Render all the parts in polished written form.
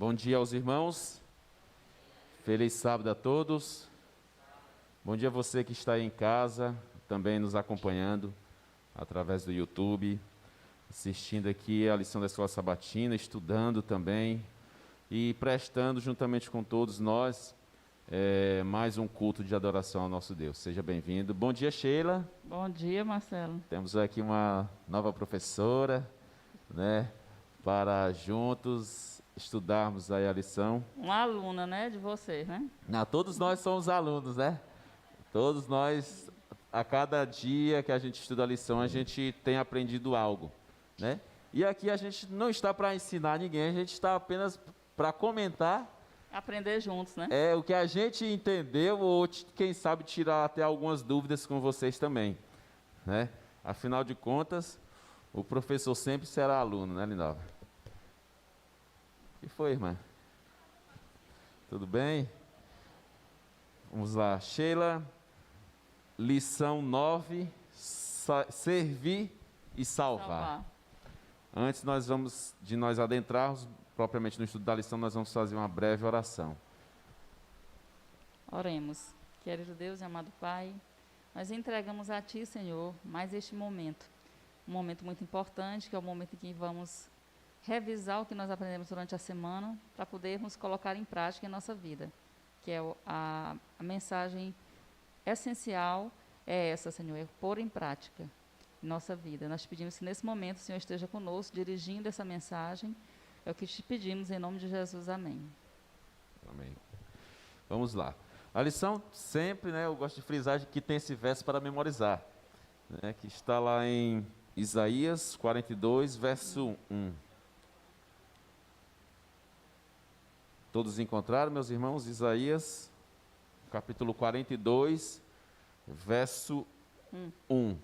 Bom dia aos irmãos. Feliz sábado a todos. Bom dia a você que está aí em casa, também nos acompanhando através do YouTube, assistindo aqui a lição da Escola Sabatina, estudando também e prestando juntamente com todos nós mais um culto de adoração ao nosso Deus. Seja bem-vindo. Bom dia, Sheila. Bom dia, Marcelo. Temos aqui uma nova professora, né, para juntos estudarmos aí a lição. Uma aluna, né, de vocês, né? Não, todos nós somos alunos, né? Todos nós, a cada dia que a gente estuda a lição, a gente tem aprendido algo, né? E aqui a gente não está para ensinar ninguém, a gente está apenas para comentar. Aprender juntos, né? O que a gente entendeu, ou quem sabe tirar até algumas dúvidas com vocês também, né? Afinal de contas, o professor sempre será aluno, né, Lindalva? O que foi, irmã? Tudo bem? Vamos lá, Sheila, lição 9, servir e salvar. Antes de nós adentrarmos propriamente no estudo da lição, nós vamos fazer uma breve oração. Oremos. Querido Deus e amado Pai, nós entregamos a Ti, Senhor, mais este momento. Um momento muito importante, que é o momento em que vamos revisar o que nós aprendemos durante a semana, para podermos colocar em prática em nossa vida. Que é a mensagem essencial é essa, Senhor, é pôr em prática em nossa vida. Nós pedimos que nesse momento o Senhor esteja conosco, dirigindo essa mensagem. É o que te pedimos, em nome de Jesus. Amém. Amém. Vamos lá. A lição sempre, né, eu gosto de frisar que tem esse verso para memorizar, né, que está lá em Isaías 42, verso 1. Todos encontraram, meus irmãos? Isaías, capítulo 42, verso 1.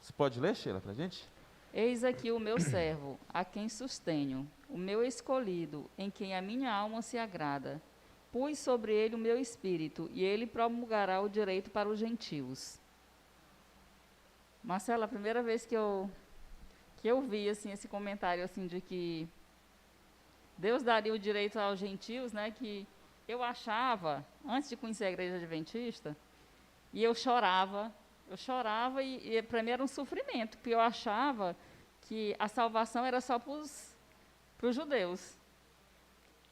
Você pode ler, Sheila, para a gente? Eis aqui o meu servo, a quem sustenho, o meu escolhido, em quem a minha alma se agrada. Pus sobre ele o meu espírito, e ele promulgará o direito para os gentios. Marcelo, a primeira vez que eu vi assim, esse comentário assim, de que Deus daria o direito aos gentios, né, que eu achava, antes de conhecer a igreja adventista, e eu chorava e para mim era um sofrimento, porque eu achava que a salvação era só para os judeus.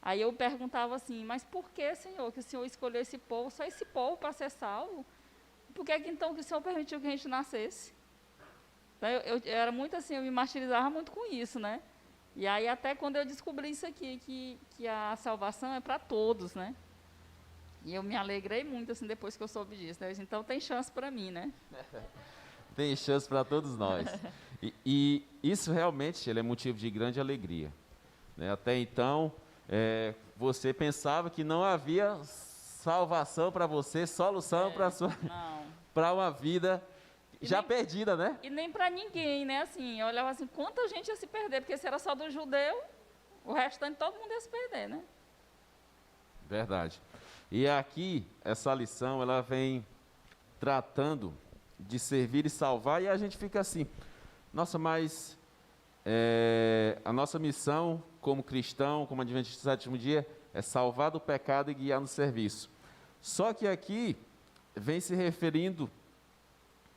Aí eu perguntava assim, mas por que, Senhor, que o Senhor escolheu esse povo, só esse povo para ser salvo? Por que então que o Senhor permitiu que a gente nascesse? Então, eu era muito assim, eu me martirizava muito com isso, né? E aí até quando eu descobri isso aqui, que a salvação é para todos, né? E eu me alegrei muito assim depois que eu soube disso, né? Então tem chance para mim, né? Tem chance para todos nós. E isso realmente ele é motivo de grande alegria, né? Até então, você pensava que não havia salvação para você, solução para uma vida já perdida, né? E nem para ninguém, né? Assim, eu olhava assim, quanta gente ia se perder, porque se era só do judeu, o restante todo mundo ia se perder, né? Verdade. E aqui, essa lição, ela vem tratando de servir e salvar, e a gente fica assim, nossa, mas a nossa missão como cristão, como adventista do sétimo dia, é salvar do pecado e guiar no serviço. Só que aqui, vem se referindo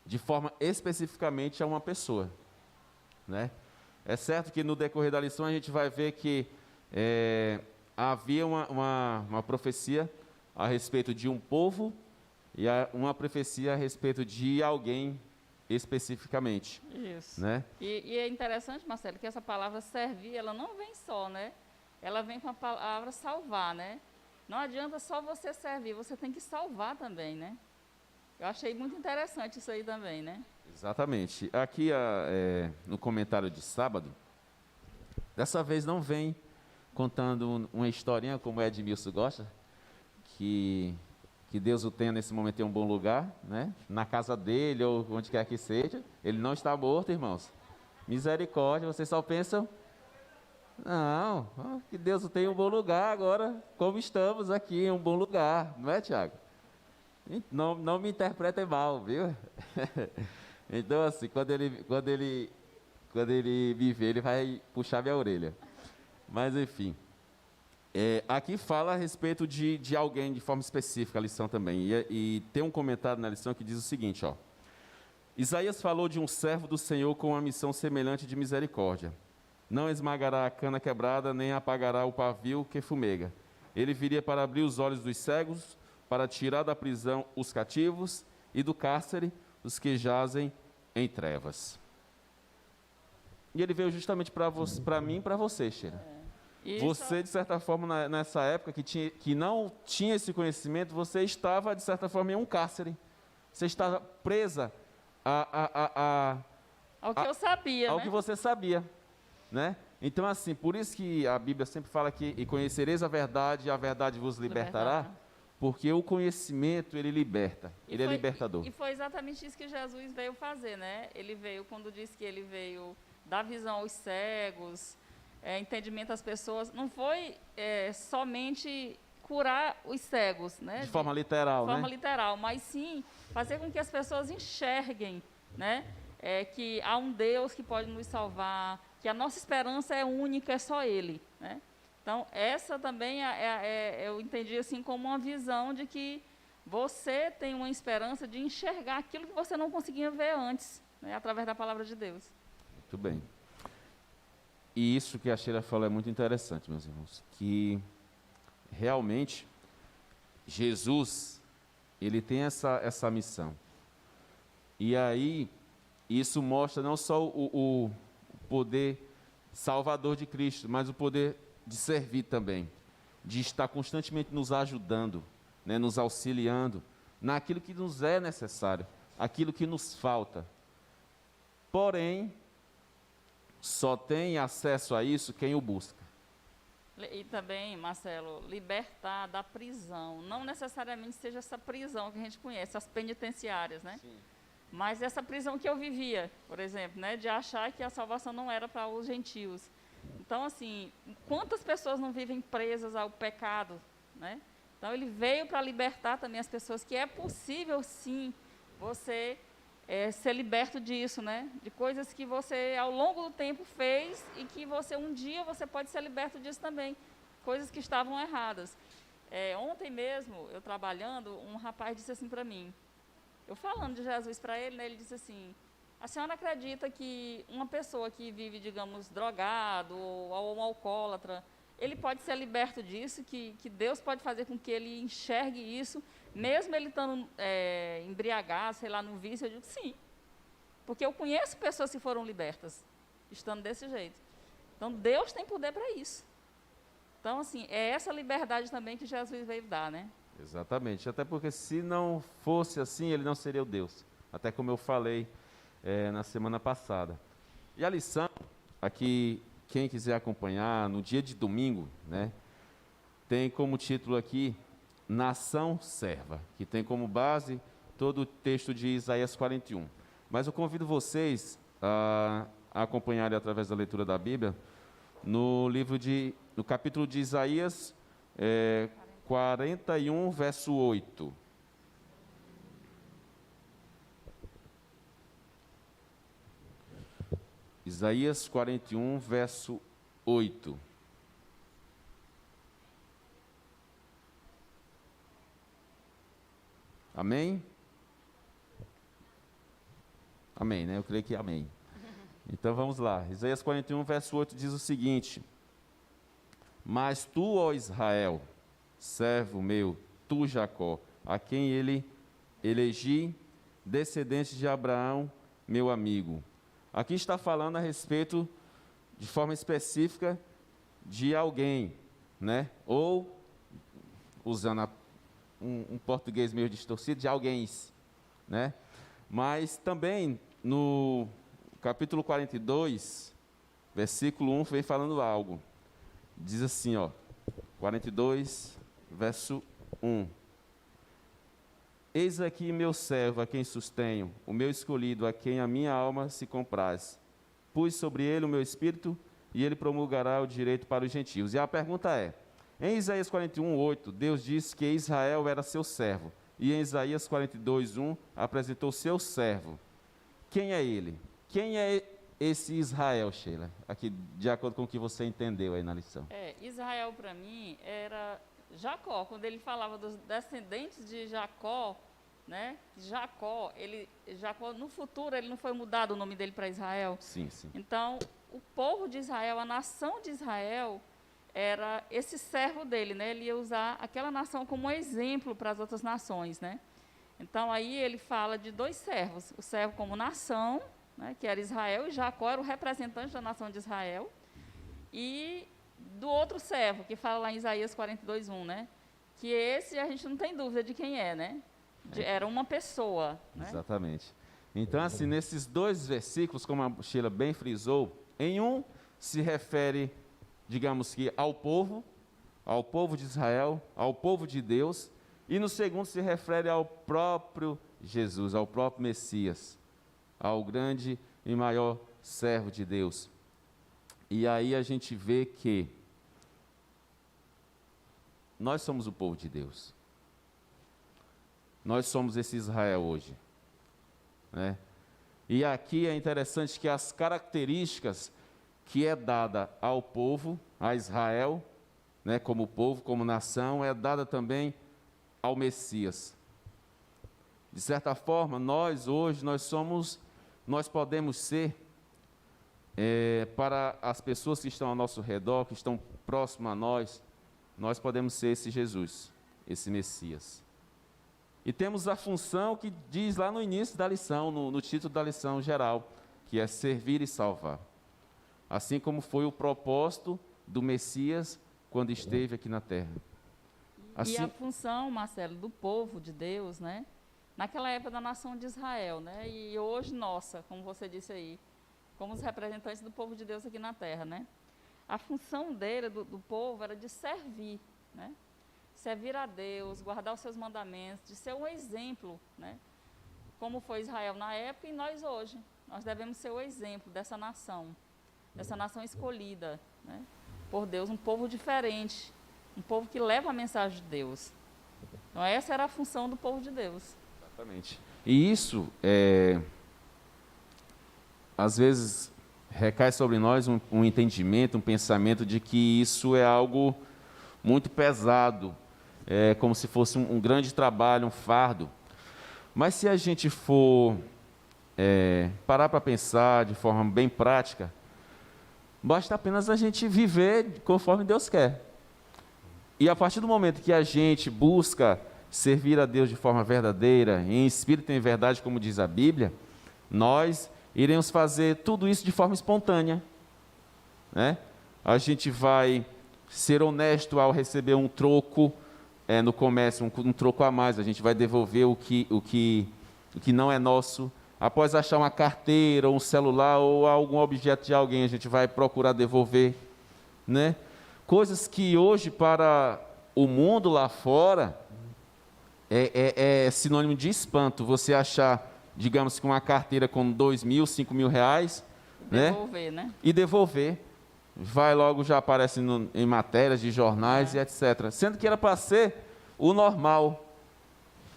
de forma especificamente a uma pessoa, né? É certo que no decorrer da lição a gente vai ver que havia uma profecia a respeito de um povo e uma profecia a respeito de alguém especificamente. Isso. Né? E é interessante, Marcelo, que essa palavra servir, ela não vem só, né? Ela vem com a palavra salvar, né? Não adianta só você servir, você tem que salvar também, né? Eu achei muito interessante isso aí também, né? Exatamente. Aqui no comentário de sábado, dessa vez não vem contando uma historinha como o Edmilson gosta, que Deus o tenha nesse momento em um bom lugar, né? Na casa dele ou onde quer que seja. Ele não está morto, irmãos. Misericórdia, vocês só pensam, não, que Deus o tenha em um bom lugar agora, como estamos aqui em um bom lugar, não é, Tiago? Não me interpretem mal, viu? Então, assim, quando ele me ver, ele vai puxar minha orelha. Mas, enfim, Aqui fala a respeito de alguém de forma específica, a lição também. E tem um comentário na lição que diz o seguinte, ó. Isaías falou de um servo do Senhor com uma missão semelhante de misericórdia. Não esmagará a cana quebrada, nem apagará o pavio que fumega. Ele viria para abrir os olhos dos cegos, para tirar da prisão os cativos e do cárcere os que jazem em trevas. E ele veio justamente para mim e para você, Sheila. Você, de certa forma, nessa época que não tinha esse conhecimento, você estava, de certa forma, em um cárcere. Você estava presa ao que eu sabia, ao né? que você sabia, né? Então, assim, por isso que a Bíblia sempre fala que e conhecereis a verdade e a verdade vos libertará, porque o conhecimento, ele liberta, ele é libertador. E foi exatamente isso que Jesus veio fazer, né? Ele veio, quando disse que ele veio dar visão aos cegos, entendimento às pessoas, não foi somente curar os cegos, né? De forma literal, né? De forma literal, mas sim fazer com que as pessoas enxerguem, né? Que há um Deus que pode nos salvar, que a nossa esperança é única, é só Ele, né? Então, essa também eu entendi assim como uma visão de que você tem uma esperança de enxergar aquilo que você não conseguia ver antes, né? Através da palavra de Deus. Muito bem. E isso que a Sheila falou é muito interessante, meus irmãos, que realmente Jesus, ele tem essa missão. E aí, isso mostra não só o poder salvador de Cristo, mas o poder de servir também, de estar constantemente nos ajudando, né, nos auxiliando naquilo que nos é necessário, aquilo que nos falta. Porém, só tem acesso a isso quem o busca. E também, Marcelo, libertar da prisão. Não necessariamente seja essa prisão que a gente conhece, as penitenciárias, né? Sim. Mas essa prisão que eu vivia, por exemplo, né? De achar que a salvação não era para os gentios. Então, assim, quantas pessoas não vivem presas ao pecado, né? Então, ele veio para libertar também as pessoas, que é possível, sim, você ser liberto disso, né? De coisas que você, ao longo do tempo, fez e que você, um dia, você pode ser liberto disso também. Coisas que estavam erradas. Ontem mesmo, eu trabalhando, um rapaz disse assim para mim, eu falando de Jesus para ele, né, ele disse assim, a senhora acredita que uma pessoa que vive, digamos, drogado ou um alcoólatra, ele pode ser liberto disso, que Deus pode fazer com que ele enxergue isso, mesmo ele estando embriagado, sei lá, no vício? Eu digo sim, porque eu conheço pessoas que foram libertas, estando desse jeito. Então, Deus tem poder para isso. Então, assim, é essa liberdade também que Jesus veio dar, né? Exatamente, até porque se não fosse assim, ele não seria o Deus, até como eu falei na semana passada. E a lição, aqui, quem quiser acompanhar, no dia de domingo, né, tem como título aqui, Nação Serva, que tem como base todo o texto de Isaías 41. Mas eu convido vocês a acompanharem através da leitura da Bíblia, no capítulo de Isaías 41, verso 8. Isaías 41, verso 8. Amém? Amém, né? Eu creio que amém. Então vamos lá. Isaías 41, verso 8 diz o seguinte: Mas tu, ó Israel, servo meu, tu, Jacó, a quem ele elegi, descendente de Abraão, meu amigo. Aqui está falando a respeito, de forma específica, de alguém, né? Ou, usando um português meio distorcido, de alguém, né? Mas também, no capítulo 42, versículo 1, vem falando algo. Diz assim, ó, 42, verso 1. Eis aqui meu servo, a quem sustenho, o meu escolhido, a quem a minha alma se compraz. Pus sobre ele o meu espírito, e ele promulgará o direito para os gentios. E a pergunta é, em Isaías 41, 8, Deus disse que Israel era seu servo, e em Isaías 42, 1, apresentou seu servo. Quem é ele? Quem é esse Israel, Sheila? Aqui, de acordo com o que você entendeu aí na lição. Israel para mim era Jacó, quando ele falava dos descendentes de Jacó, né? Jacó no futuro ele não foi mudado o nome dele para Israel. Sim, sim. Então, o povo de Israel, a nação de Israel, era esse servo dele, né? Ele ia usar aquela nação como exemplo para as outras nações, né? Então, aí ele fala de dois servos, o servo como nação, né, que era Israel, e Jacó era o representante da nação de Israel, e do outro servo, que fala lá em Isaías 42:1, né? Que esse a gente não tem dúvida de quem é, né? Era uma pessoa, né? Exatamente. Então, assim, nesses dois versículos, como a Sheila bem frisou, em um se refere, digamos que, ao povo de Israel, ao povo de Deus, e no segundo se refere ao próprio Jesus, ao próprio Messias, ao grande e maior servo de Deus. E aí a gente vê que nós somos o povo de Deus. Nós somos esse Israel hoje, né? E aqui é interessante que as características que é dada ao povo, a Israel, né, como povo, como nação, é dada também ao Messias. De certa forma, nós hoje, nós podemos ser, para as pessoas que estão ao nosso redor, que estão próximas a nós podemos ser esse Jesus, esse Messias. E temos a função que diz lá no início da lição, no título da lição geral, que é servir e salvar. Assim como foi o propósito do Messias quando esteve aqui na terra. Assim, e a função, Marcelo, do povo de Deus, né? Naquela época da nação de Israel, né? E hoje nossa, como você disse aí, como os representantes do povo de Deus aqui na terra, né? A função dele, do povo, era de servir, né? Servir a Deus, guardar os seus mandamentos, de ser um exemplo, né? Como foi Israel na época e nós hoje. Nós devemos ser o exemplo dessa nação escolhida, né? Por Deus, um povo diferente, um povo que leva a mensagem de Deus. Então, essa era a função do povo de Deus. Exatamente. E isso, às vezes, recai sobre nós um entendimento, um pensamento de que isso é algo muito pesado, como se fosse um grande trabalho, um fardo. Mas se a gente for parar para pensar de forma bem prática, basta apenas a gente viver conforme Deus quer. E a partir do momento que a gente busca servir a Deus de forma verdadeira, em espírito e em verdade, como diz a Bíblia, nós iremos fazer tudo isso de forma espontânea, né? A gente vai ser honesto ao receber um troco no comércio, um troco a mais, a gente vai devolver o que não é nosso. Após achar uma carteira, um celular ou algum objeto de alguém, a gente vai procurar devolver, né? Coisas que hoje para o mundo lá fora é sinônimo de espanto. Você achar, digamos que uma carteira com 2.000, 5.000 reais, devolver, né? E devolver. Vai logo, já aparece em matérias de jornais e etc. Sendo que era para ser o normal,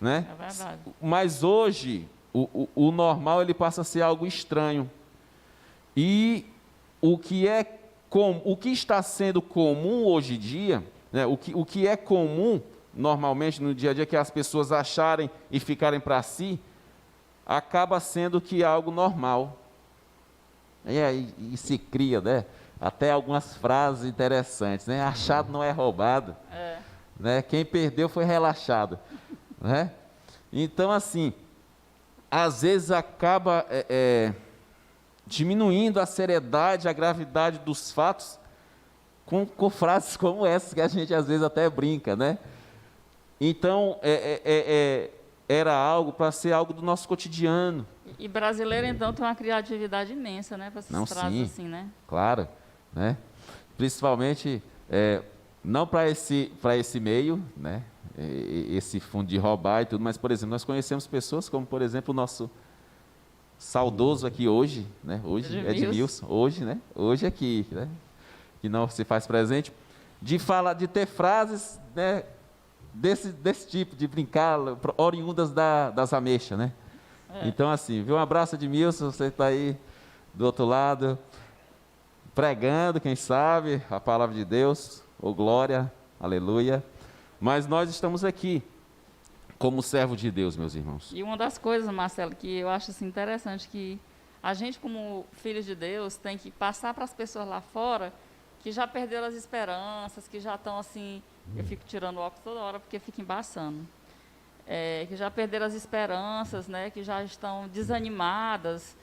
né? É verdade. Mas hoje o normal ele passa a ser algo estranho. E o que está sendo comum hoje em dia, né, o que é comum normalmente no dia a dia, que as pessoas acharem e ficarem para si, acaba sendo que é algo normal. E se cria, né, até algumas frases interessantes, né? Achado não é roubado, né? Quem perdeu foi relaxado, né? Então, assim, às vezes acaba diminuindo a seriedade, a gravidade dos fatos com frases como essas, que a gente às vezes até brinca, né? Então, era algo para ser algo do nosso cotidiano. E brasileiro, então, tem uma criatividade imensa, né? Para essas frases assim, né? Claro, né? Principalmente, não para esse meio, né? Esse fundo de roubar e tudo, mas, por exemplo, nós conhecemos pessoas como, por exemplo, o nosso saudoso aqui hoje, né? Hoje, Edmilson, hoje, né? Hoje aqui, né? Que não se faz presente, de ter frases, né? Desse tipo, de brincar, oriundas das ameixas, né? Então, assim, viu? Um abraço, Edmilson, você está aí, do outro lado, pregando, quem sabe, a palavra de Deus, ou glória, aleluia. Mas nós estamos aqui como servo de Deus, meus irmãos. E uma das coisas, Marcelo, que eu acho assim, interessante, que a gente, como filhos de Deus, tem que passar para as pessoas lá fora que já perderam as esperanças, que já estão assim, eu fico tirando o óculos toda hora porque fica embaçando, que já perderam as esperanças, né, que já estão desanimadas.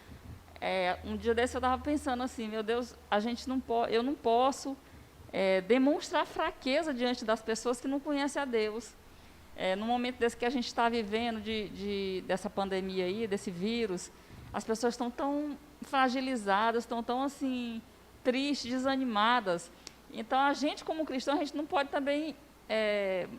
Um dia desse eu estava pensando assim, meu Deus, eu não posso demonstrar fraqueza diante das pessoas que não conhecem a Deus. No momento desse que a gente está vivendo, dessa pandemia aí, desse vírus, as pessoas estão tão fragilizadas, estão tão assim, tristes, desanimadas. Então, a gente, como cristão, a gente não pode também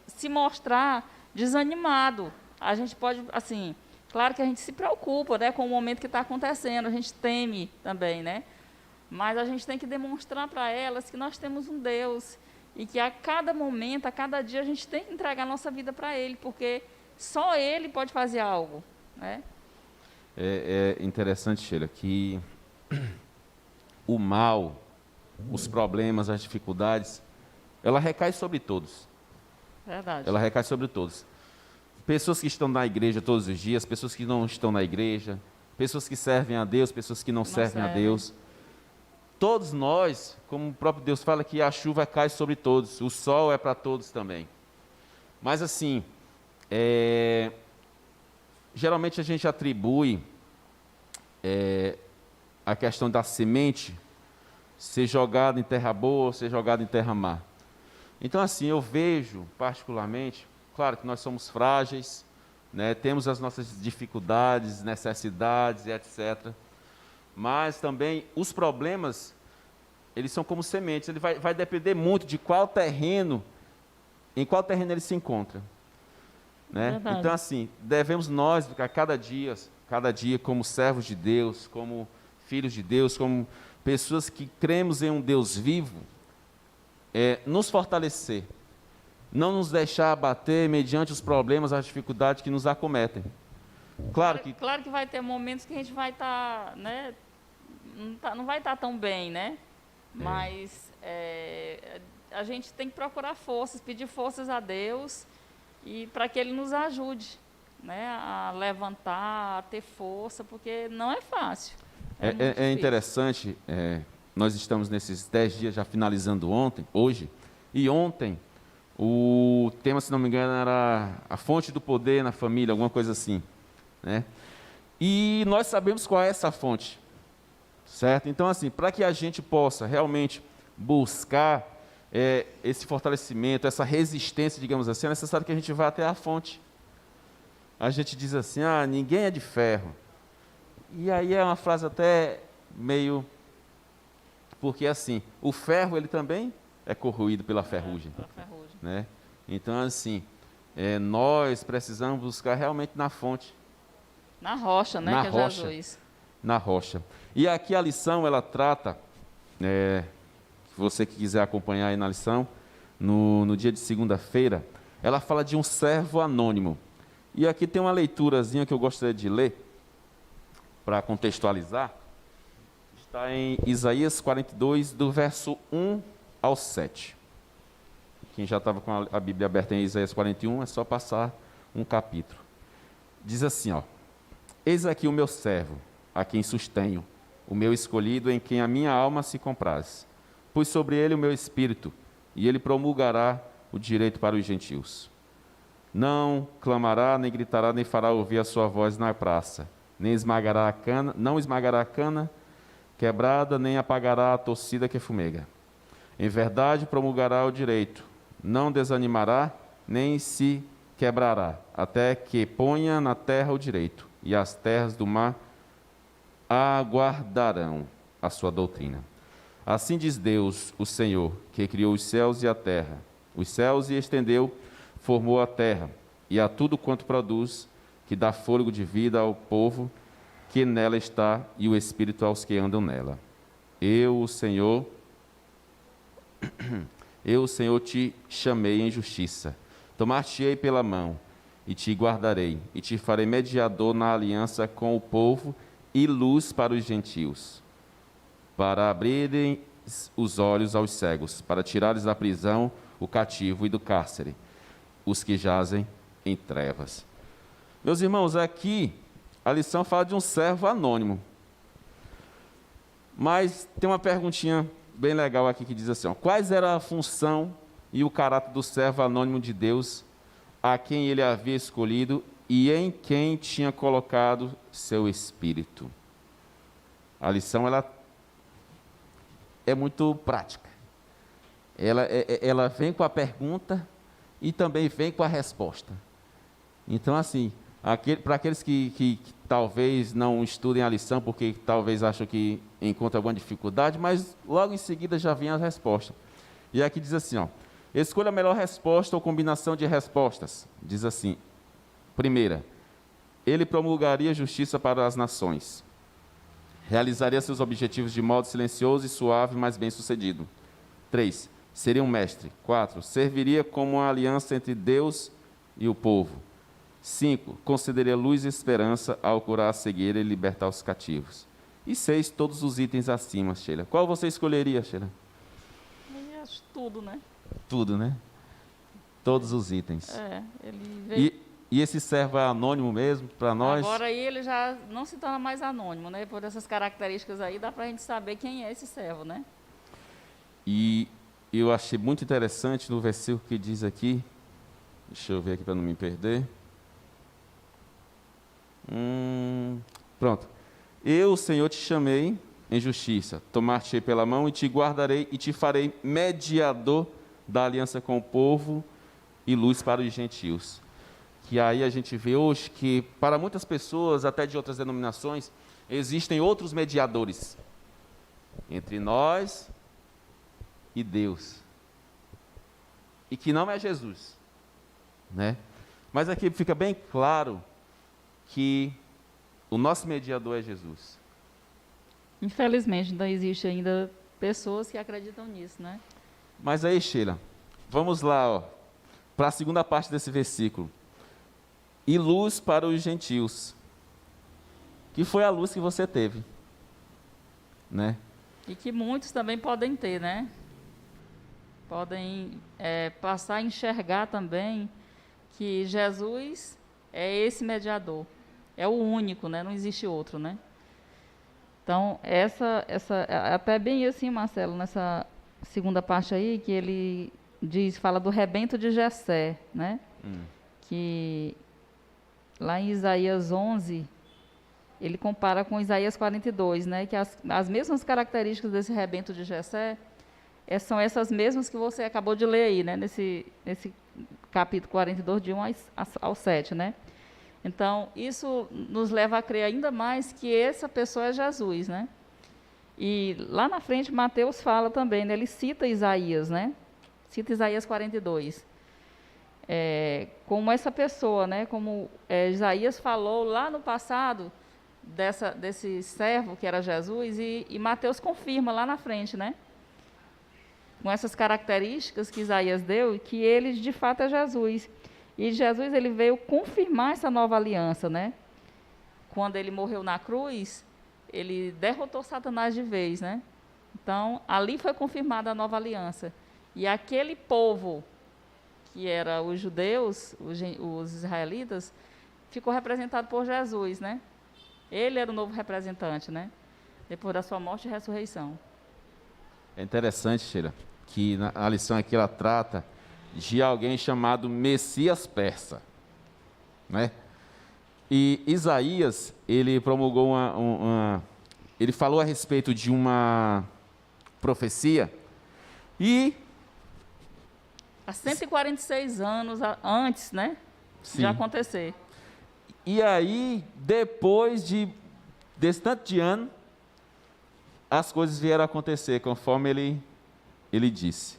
se mostrar desanimado. A gente pode, assim, claro que a gente se preocupa, né, com o momento que está acontecendo, a gente teme também, né? Mas a gente tem que demonstrar para elas que nós temos um Deus e que a cada momento, a cada dia, a gente tem que entregar a nossa vida para Ele, porque só Ele pode fazer algo, né? É interessante, Sheila, que o mal, os problemas, as dificuldades, ela recai sobre todos. Verdade. Ela recai sobre todos. Pessoas que estão na igreja todos os dias, pessoas que não estão na igreja, pessoas que servem a Deus, pessoas que não servem a Deus. Todos nós, como o próprio Deus fala, que a chuva cai sobre todos, o sol é para todos também. Mas assim, geralmente a gente atribui a questão da semente ser jogada em terra boa ou ser jogada em terra má. Então assim, eu vejo particularmente, claro que nós somos frágeis, né, temos as nossas dificuldades, necessidades, etc. Mas também os problemas, eles são como sementes, ele vai depender muito de em qual terreno ele se encontra. Né? Então assim, devemos nós, a cada dia, como servos de Deus, como filhos de Deus, como pessoas que cremos em um Deus vivo, nos fortalecer, não nos deixar abater mediante os problemas, as dificuldades que nos acometem. Claro que vai ter momentos que a gente vai estar, né, não vai estar tão bem, né? Mas a gente tem que procurar forças, pedir forças a Deus e para que Ele nos ajude, né, a levantar, a ter força, porque não é fácil. É interessante, nós estamos nesses 10 dias já finalizando hoje, e ontem o tema, se não me engano, era a fonte do poder na família, alguma coisa assim, né? E nós sabemos qual é essa fonte, certo? Então, assim, para que a gente possa realmente buscar esse fortalecimento, essa resistência, digamos assim, é necessário que a gente vá até a fonte. A gente diz assim, ninguém é de ferro. E aí é uma frase até meio... Porque assim, o ferro ele também é corroído pela ferrugem. Né? Então assim, nós precisamos buscar realmente na fonte. Na rocha, né? Na rocha, Jesus. Na rocha. E aqui a lição, ela trata, você que quiser acompanhar aí na lição, no dia de segunda-feira, ela fala de um servo anônimo. E aqui tem uma leiturazinha que eu gostaria de ler, para contextualizar. Está em Isaías 42, do verso 1 ao 7. Quem já estava com a Bíblia aberta em Isaías 41, é só passar um capítulo. Diz assim, eis aqui o meu servo, a quem sustenho, o meu escolhido, em quem a minha alma se compraz. Pus sobre ele o meu espírito, e ele promulgará o direito para os gentios. Não clamará, nem gritará, nem fará ouvir a sua voz na praça, nem esmagará a cana, não esmagará a cana quebrada, nem apagará a torcida que fumega. Em verdade promulgará o direito, não desanimará, nem se quebrará, até que ponha na terra o direito, e as terras do mar aguardarão a sua doutrina. Assim diz Deus, o Senhor, que criou os céus e a terra. Os céus e estendeu, formou a terra, e a tudo quanto produz, que dá fôlego de vida ao povo que nela está, e o espírito aos que andam nela. Eu, o Senhor, te chamei em justiça. Tomar-te-ei pela mão, e te guardarei, e te farei mediador na aliança com o povo, e luz para os gentios. para abrirem os olhos aos cegos, para tirar-lhes da prisão o cativo e do cárcere, os que jazem em trevas. Meus irmãos, aqui a lição fala de um servo anônimo. Mas tem uma perguntinha bem legal aqui que diz assim, ó, quais era a função e o caráter do servo anônimo de Deus, a quem ele havia escolhido e em quem tinha colocado seu espírito? A lição ela é muito prática. Ela vem com a pergunta e também vem com a resposta. Então, assim, para aqueles que talvez não estudem a lição, porque talvez acham que encontram alguma dificuldade, mas logo em seguida já vem a resposta. E aqui diz assim, ó, escolha a melhor resposta ou combinação de respostas. Diz assim, primeira, ele promulgaria justiça para as nações. Realizaria seus objetivos de modo silencioso e suave, mas bem-sucedido. 3. Seria um mestre. 4. Serviria como uma aliança entre Deus e o povo. 5. Concederia luz e esperança ao curar a cegueira e libertar os cativos. E 6. Todos os itens acima, Sheila. Qual você escolheria, Sheila? Eu acho tudo, né? Tudo, né? Todos os itens. Ele veio... E esse servo é anônimo mesmo para nós? Agora aí ele já não se torna mais anônimo, né? Por essas características aí, dá para a gente saber quem é esse servo, né? E eu achei muito interessante no versículo que diz aqui, deixa eu ver aqui para não me perder. Pronto. Eu, Senhor, te chamei em justiça, tomar-te pela mão e te guardarei e te farei mediador da aliança com o povo e luz para os gentios. Que aí a gente vê hoje que, para muitas pessoas, até de outras denominações, existem outros mediadores entre nós e Deus. E que não é Jesus, né? Mas aqui fica bem claro que o nosso mediador é Jesus. Infelizmente, ainda existe ainda pessoas que acreditam nisso, né? Mas aí, Sheila, vamos lá, para a segunda parte desse versículo. E luz para os gentios, que foi a luz que você teve, né? E que muitos também podem ter, né? Podem passar a enxergar também que Jesus é esse mediador, é o único, né? Não existe outro, né? Então, até bem assim, Marcelo, nessa segunda parte aí, que ele fala do rebento de Jessé, né? Que lá em Isaías 11, ele compara com Isaías 42, né? Que as mesmas características desse rebento de Jessé são essas mesmas que você acabou de ler aí, né? Nesse capítulo 42, de 1 ao 7, né? Então, isso nos leva a crer ainda mais que essa pessoa é Jesus, né? E lá na frente, Mateus fala também, né? Ele cita Isaías, né? Cita Isaías 42. Como essa pessoa, né? Como Isaías falou lá no passado desse servo que era Jesus, e Mateus confirma lá na frente, né? Com essas características que Isaías deu, que ele de fato é Jesus. E Jesus, ele veio confirmar essa nova aliança, né? Quando ele morreu na cruz, ele derrotou Satanás de vez, né? Então, ali foi confirmada a nova aliança. E aquele povo, que era os judeus, os israelitas, ficou representado por Jesus, né? Ele era o novo representante, né? Depois da sua morte e ressurreição. É interessante, Sheila, que a lição aqui ela trata de alguém chamado Messias persa, né? E Isaías, ele promulgou ele falou a respeito de uma profecia e há 146 anos antes, né? Sim. De acontecer. E aí, depois desse tanto de ano, as coisas vieram a acontecer, conforme ele disse.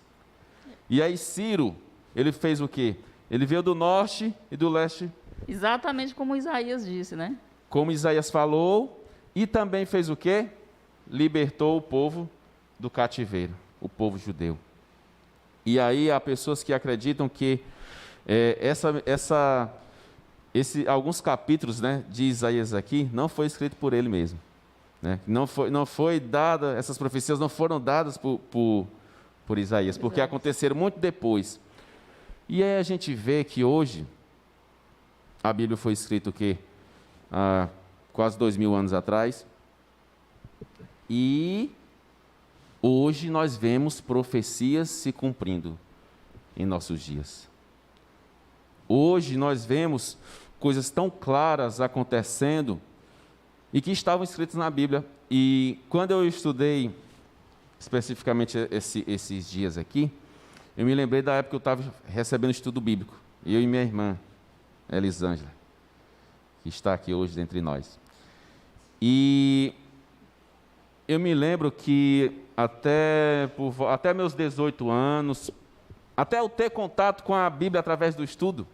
E aí Ciro, ele fez o quê? Ele veio do norte e do leste. Exatamente como Isaías disse, né? Como Isaías falou, e também fez o quê? Libertou o povo do cativeiro, o povo judeu. E aí há pessoas que acreditam que alguns capítulos, né, de Isaías aqui não foi escrito por ele mesmo. né? Não foi dada, essas profecias não foram dadas por Isaías, porque aconteceram muito depois. E aí a gente vê que hoje, a Bíblia foi escrita o quê? Há quase 2000 anos atrás. E hoje nós vemos profecias se cumprindo em nossos dias. Hoje nós vemos coisas tão claras acontecendo e que estavam escritas na Bíblia. E quando eu estudei especificamente esses dias aqui, eu me lembrei da época que eu estava recebendo estudo bíblico, eu e minha irmã, Elisângela, que está aqui hoje entre nós. E eu me lembro que até meus 18 anos, até eu ter contato com a Bíblia através do estudo,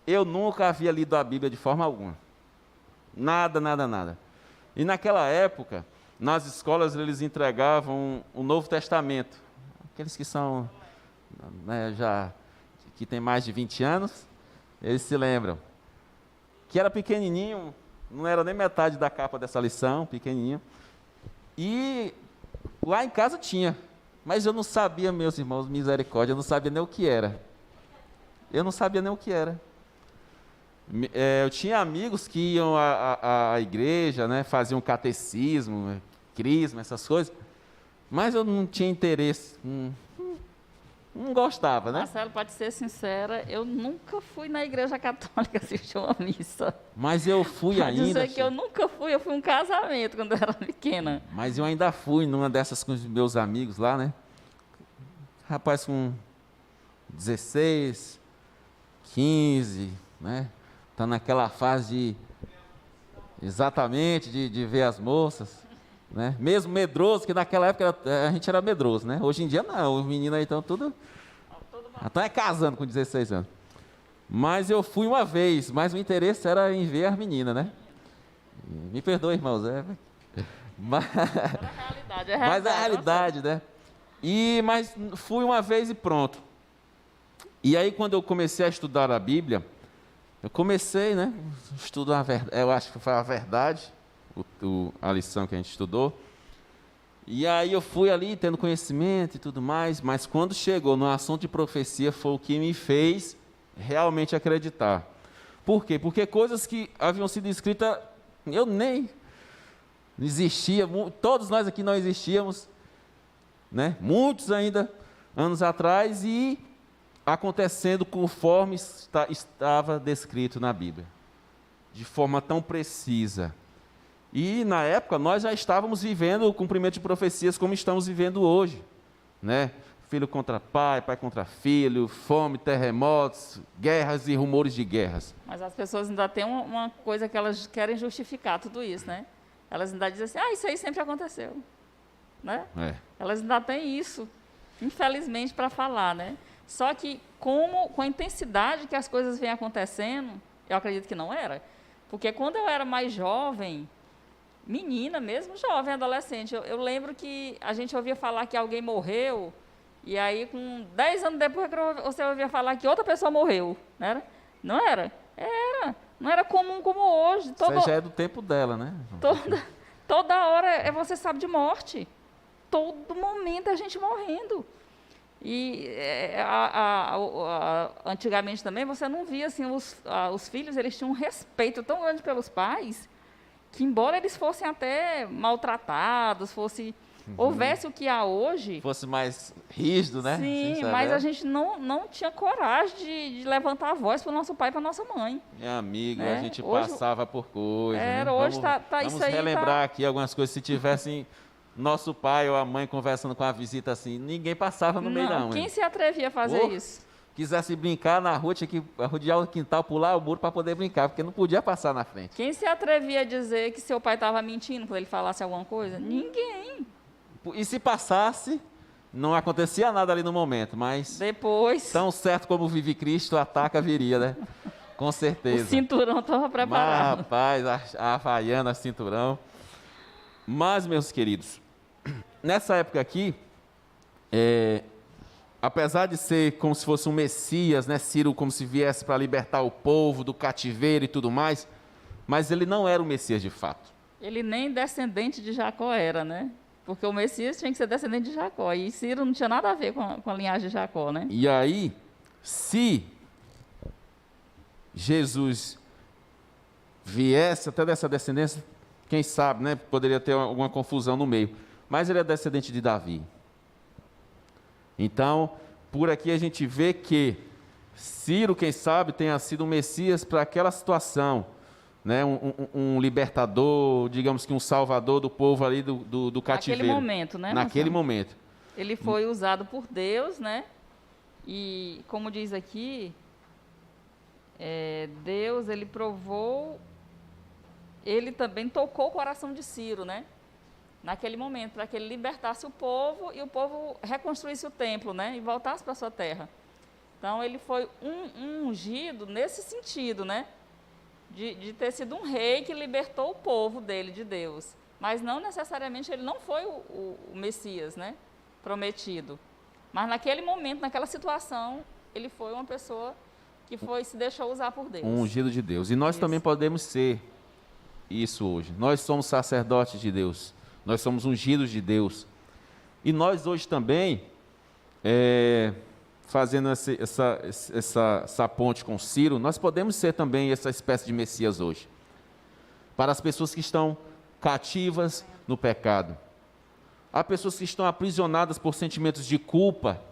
eu nunca havia lido a Bíblia de forma alguma. Nada, nada, nada. E naquela época, nas escolas eles entregavam o Novo Testamento. Aqueles que são, né, que tem mais de 20 anos, eles se lembram. Que era pequenininho, não era nem metade da capa dessa lição, pequenininho. E lá em casa tinha, mas eu não sabia, meus irmãos, misericórdia, eu não sabia nem o que era. Eu não sabia nem o que era. Eu tinha amigos que iam à igreja, né, faziam catecismo, crisma, essas coisas, mas eu não tinha interesse, não gostava, né? Marcelo, pode ser sincera, eu nunca fui na igreja católica assistir uma missa. Mas eu fui ainda. Pode dizer que eu nunca fui, eu fui um casamento quando eu era pequena. Mas eu ainda fui numa dessas com os meus amigos lá, né? Rapaz com 16, 15, né? Tá naquela fase exatamente de ver as moças, né? Mesmo medroso, que naquela época a gente era medroso, né? Hoje em dia não, os meninos aí estão tudo casando com 16 anos. Mas eu fui uma vez, mas o interesse era em ver as meninas, né? Me perdoe, irmãos, mas é a realidade, né? Mas fui uma vez e pronto. E aí quando eu comecei a estudar a Bíblia, eu comecei, né, estudar eu acho que foi a verdade, a lição que a gente estudou. E aí eu fui ali tendo conhecimento e tudo mais, mas quando chegou no assunto de profecia foi o que me fez realmente acreditar. Por quê? Porque coisas que haviam sido escritas, eu nem existia, todos nós aqui não existíamos, né? Muitos ainda anos atrás, e acontecendo conforme estava descrito na Bíblia, de forma tão precisa. E na época nós já estávamos vivendo o cumprimento de profecias como estamos vivendo hoje, né? Filho contra pai, pai contra filho, fome, terremotos, guerras e rumores de guerras. Mas as pessoas ainda têm uma coisa que elas querem justificar tudo isso, né? Elas ainda dizem assim, isso aí sempre aconteceu, né? Elas ainda têm isso, infelizmente, para falar, né? Só que com a intensidade que as coisas vêm acontecendo, eu acredito que não era. Porque quando eu era mais jovem, menina mesmo, jovem, adolescente, eu lembro que a gente ouvia falar que alguém morreu, e aí com 10 anos depois você ouvia falar que outra pessoa morreu, não era? Não era? Era. Não era comum como hoje. Isso já é do tempo dela, né? Toda hora você sabe de morte. Todo momento a gente morrendo. E antigamente também você não via assim, os filhos, eles tinham um respeito tão grande pelos pais, que embora eles fossem até maltratados, houvesse o que há hoje, fosse mais rígido, né? Sim, mas a gente não tinha coragem de levantar a voz para o nosso pai e para a nossa mãe. Meu amigo, a gente passava por coisas. Hoje vamos relembrar aqui algumas coisas. Se tivessem nosso pai ou a mãe conversando com a visita assim, ninguém passava no meio, não. Quem se atrevia a fazer isso? Quisesse brincar na rua, tinha que rodear o quintal, pular o muro para poder brincar, porque não podia passar na frente. Quem se atrevia a dizer que seu pai estava mentindo quando ele falasse alguma coisa? Ninguém. E se passasse, não acontecia nada ali no momento, mas depois, tão certo como vive Cristo, ataca viria, né? Com certeza. O cinturão estava preparado. Rapaz, a havaiana, cinturão. Mas, meus queridos, nessa época aqui, apesar de ser como se fosse um Messias, né, Ciro como se viesse para libertar o povo do cativeiro e tudo mais, mas ele não era o Messias de fato. Ele nem descendente de Jacó era, né? Porque o Messias tinha que ser descendente de Jacó. E Ciro não tinha nada a ver com a linhagem de Jacó, né? E aí, se Jesus viesse até dessa descendência, quem sabe, né? Poderia ter alguma confusão no meio. Mas ele é descendente de Davi. Então, por aqui a gente vê que Ciro, quem sabe, tenha sido um Messias para aquela situação, né? Um libertador, digamos que um salvador do povo ali do cativeiro. Naquele momento, né? Naquele momento. Ele foi usado por Deus, né? E, como diz aqui, Deus, ele provou, ele também tocou o coração de Ciro, né? Naquele momento, para que ele libertasse o povo e o povo reconstruísse o templo, né? E voltasse para a sua terra. Então, ele foi um ungido nesse sentido, né? De ter sido um rei que libertou o povo dele, de Deus. Mas não necessariamente, ele não foi o Messias, né? Prometido. Mas naquele momento, naquela situação, ele foi uma pessoa que se deixou usar por Deus. Um ungido de Deus. E nós também podemos ser isso hoje. Nós somos sacerdotes de Deus. Nós somos ungidos de Deus. E nós hoje também, fazendo essa ponte com Ciro, nós podemos ser também essa espécie de Messias hoje. Para as pessoas que estão cativas no pecado. Há pessoas que estão aprisionadas por sentimentos de culpa,